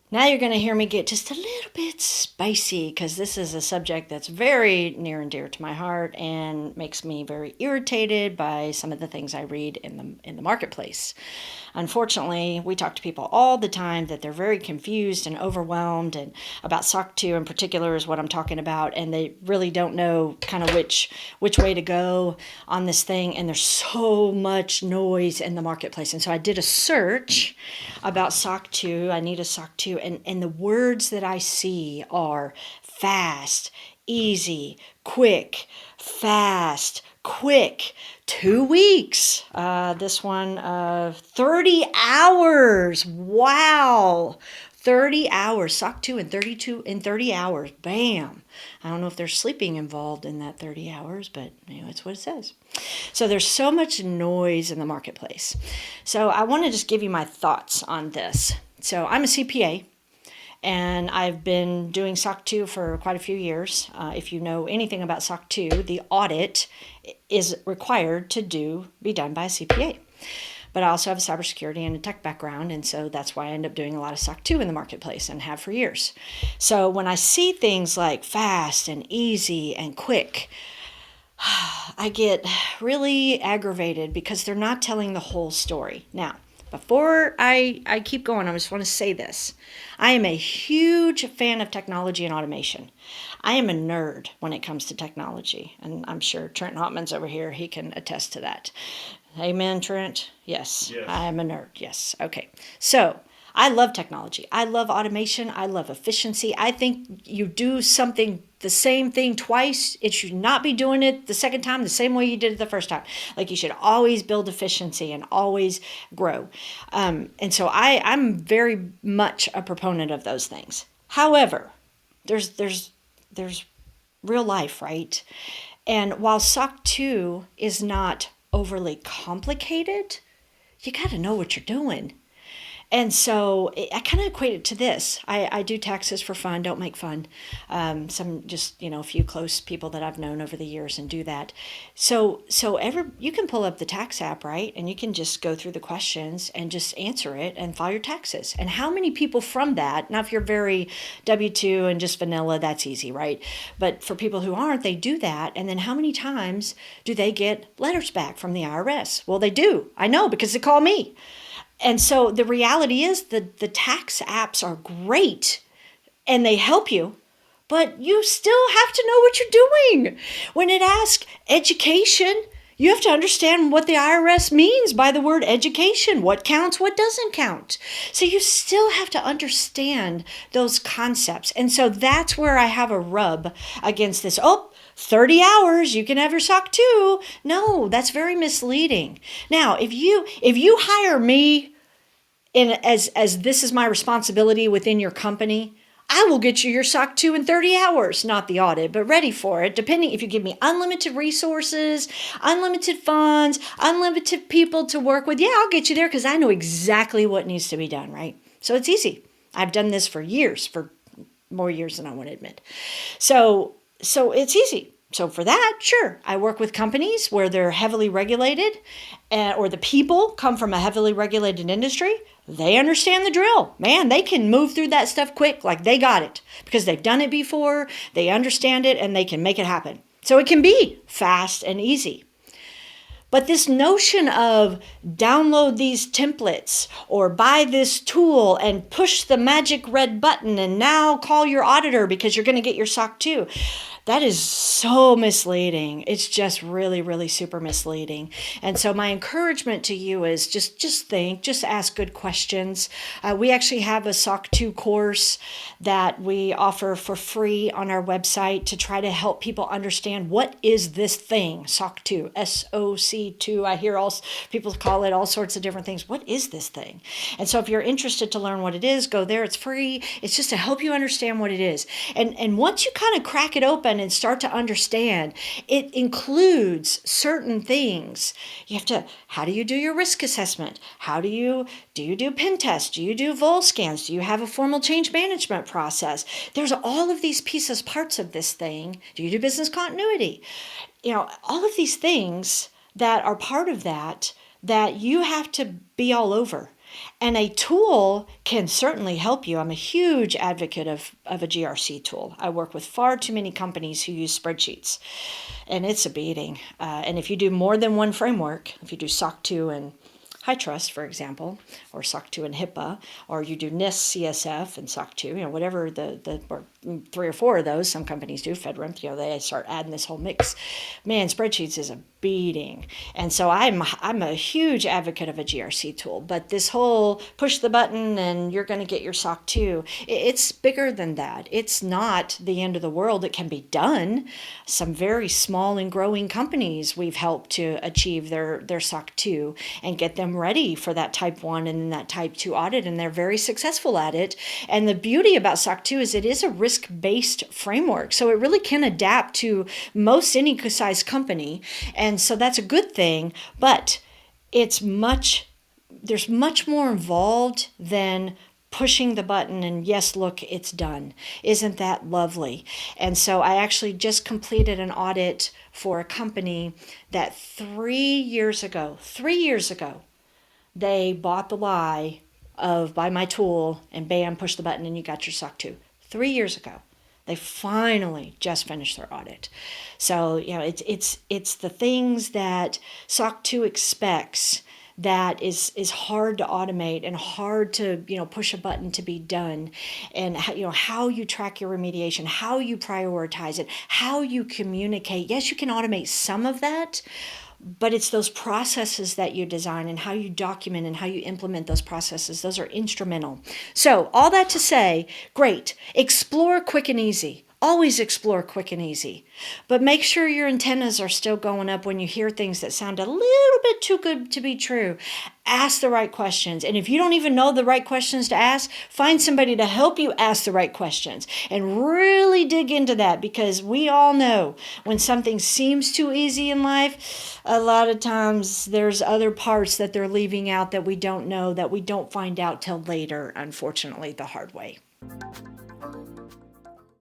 Now you're going to hear me get just a little bit spicy because this is a subject that's very near and dear to my heart and makes me very irritated by some of the things I read in the marketplace. Unfortunately, we talk to people all the time that they're very confused and overwhelmed, and about SOC 2 in particular is what I'm talking about, and they really don't know kind of which way to go on this thing, and there's so much noise in the marketplace. And so I did a search about SOC 2. I need a SOC 2, and the words that I see are fast, easy, quick, fast, quick, 2 weeks. This one, 30 hours. Wow. 30 hours. SOC 2 in 30 hours. Bam. I don't know if there's sleeping involved in that 30 hours, but it's what it says. So there's so much noise in the marketplace. So I want to just give you my thoughts on this. So I'm a CPA. And I've been doing SOC 2 for quite a few years. If you know anything about SOC 2, the audit is required to be done by a CPA. But I also have a cybersecurity and a tech background, and so that's why I end up doing a lot of SOC 2 in the marketplace and have for years. So when I see things like fast and easy and quick, I get really aggravated because they're not telling the whole story. Now, before I keep going, I just want to say this. I am a huge fan of technology and automation. I am a nerd when it comes to technology, and I'm sure Trent Hotman's over here. He can attest to that. Amen, Trent? Yes. I am a nerd. Yes. Okay. So I love technology. I love automation. I love efficiency. I think you do the same thing twice, it should not be doing it the second time the same way you did it the first time. Like, you should always build efficiency and always grow. And so I'm very much a proponent of those things. However, there's real life, right? And while SOC 2 is not overly complicated, you got to know what you're doing. And so I kind of equate it to this. I do taxes for fun, don't make fun. Some just, a few close people that I've known over the years and do that. So you can pull up the tax app, right? And you can just go through the questions and just answer it and file your taxes. And how many people from that, now if you're very W-2 and just vanilla, that's easy, right? But for people who aren't, they do that. And then how many times do they get letters back from the IRS? Well, they do. I know, because they call me. And so the reality is that the tax apps are great and they help you, but you still have to know what you're doing. When it asks education, you have to understand what the IRS means by the word education, what counts, what doesn't count. So you still have to understand those concepts. And so that's where I have a rub against this. 30 hours, you can have your SOC 2. No, that's very misleading. Now, if you hire me as this is my responsibility within your company, I will get you your SOC 2 in 30 hours, not the audit, but ready for it. Depending, if you give me unlimited resources, unlimited funds, unlimited people to work with, I'll get you there because I know exactly what needs to be done, right? So it's easy. I've done this for years, for more years than I want to admit. So it's easy. So for that, sure, I work with companies where they're heavily regulated, or the people come from a heavily regulated industry. They understand the drill. Man, they can move through that stuff quick, like they got it, because they've done it before, they understand it, and they can make it happen. So it can be fast and easy. But this notion of download these templates or buy this tool and push the magic red button and now call your auditor because you're going to get your SOC 2. That is so misleading. It's just really, really super misleading. And so my encouragement to you is just think, just ask good questions. We actually have a SOC 2 course that we offer for free on our website to try to help people understand what is this thing, SOC 2, SOC 2. I hear all people call it all sorts of different things. What is this thing? And so if you're interested to learn what it is, go there. It's free. It's just to help you understand what it is. And once you kind of crack it open and start to understand, it includes certain things. How do you do your risk assessment? Do you do pen tests? Do you do vol scans? Do you have a formal change management process? There's all of these parts of this thing. Do you do business continuity? All of these things that are part of that you have to be all over. And a tool can certainly help you. I'm a huge advocate of a GRC tool. I work with far too many companies who use spreadsheets, and it's a beating. And if you do more than one framework, if you do SOC 2 and High Trust, for example, or SOC 2 and HIPAA, or you do NIST, CSF, and SOC 2, whatever or 3 or 4 of those, some companies do, FedRAMP, they start adding this whole mix. Man, spreadsheets is a beating. And so I'm a huge advocate of a GRC tool, but this whole push the button and you're going to get your SOC 2, it's bigger than that. It's not the end of the world. It can be done. Some very small and growing companies we've helped to achieve their SOC 2 and get them ready for that type 1 and that type 2 audit, and they're very successful at it. And the beauty about SOC 2 is it is a risk-based framework, so it really can adapt to most any size company, and so that's a good thing. But there's much more involved than pushing the button and yes, look, it's done. Isn't that lovely? And so I actually just completed an audit for a company that 3 years ago, they bought the lie of buy my tool and bam, push the button and you got your SOC 2. 3 years ago. They finally just finished their audit. So, it's the things that SOC 2 expects that is hard to automate and hard to, push a button to be done. And, how you track your remediation, how you prioritize it, how you communicate. Yes, you can automate some of that, but it's those processes that you design and how you document and how you implement those processes. Those are instrumental. So all that to say, great. Explore quick and easy. Always explore quick and easy. But make sure your antennas are still going up when you hear things that sound a little bit too good to be true. Ask the right questions. And if you don't even know the right questions to ask, find somebody to help you ask the right questions and really dig into that, because we all know when something seems too easy in life, a lot of times there's other parts that they're leaving out that we don't know, that we don't find out till later, unfortunately, the hard way.